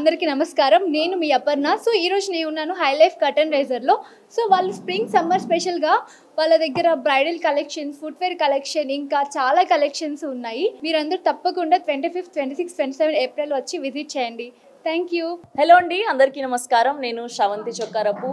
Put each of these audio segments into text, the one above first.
అందరికీ నమస్కారం. నేను మీ అపర్ణ. సో ఈ రోజు నేను ఉన్నాను హై లైఫ్ కర్టన్ రైజర్లో. సో వాళ్ళు స్ప్రింగ్ సమ్మర్ స్పెషల్గా వాళ్ళ దగ్గర బ్రైడల్ కలెక్షన్స్, ఫుట్వేర్ కలెక్షన్, ఇంకా చాలా కలెక్షన్స్ ఉన్నాయి. మీరందరూ తప్పకుండా 25, 26, 27 ఏప్రిల్ వచ్చి విజిట్ చేయండి. Thank you. హలో అండి, అందరికీ నమస్కారం. నేను Sravanthi Chokkarapu.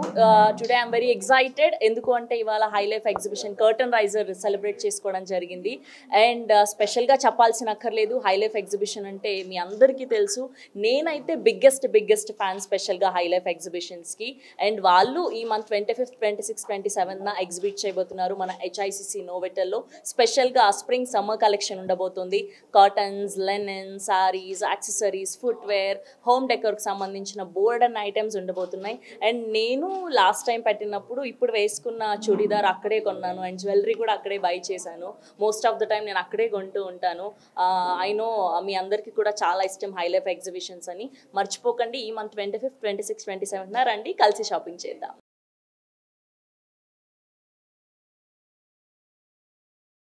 Today I'm very excited. ఎందుకు అంటే ఇవాళ Hi Life exhibition curtain raiser celebrate చేసుకోవడం జరిగింది. అండ్ స్పెషల్గా చెప్పాల్సిన అక్కర్లేదు, హై లైఫ్ ఎగ్జిబిషన్ అంటే మీ అందరికీ తెలుసు. నేనైతే బిగ్గెస్ట్ ఫ్యాన్ స్పెషల్గా హై లైఫ్ ఎగ్జిబిషన్స్కి. అండ్ వాళ్ళు ఈ మంత్ 25, 26, 27 ఎగ్జిబిట్ చేయబోతున్నారు మన HICC నోవెటల్లో. స్పెషల్గా స్ప్రింగ్ సమ్మర్ కలెక్షన్ ఉండబోతుంది. Cottons, linen, sarees, accessories, footwear, home డెకోర్కి సంబంధించిన బోర్డ్ అండ్ ఐటమ్స్ ఉండబోతున్నాయి. అండ్ నేను లాస్ట్ టైం పెట్టినప్పుడు ఇప్పుడు వేసుకున్న చుడీదార్ అక్కడే కొన్నాను. అండ్ జ్యువెలరీ కూడా అక్కడే బై చేశాను. మోస్ట్ ఆఫ్ ద టైం నేను అక్కడే కొంటూ ఉంటాను. ఐ నో మీ అందరికీ కూడా చాలా ఇష్టం హై లైఫ్ ఎగ్జిబిషన్స్ అని. మర్చిపోకండి, ఈ మంత్ 25, 26, 27 రండి, కలిసి షాపింగ్ చేద్దాం.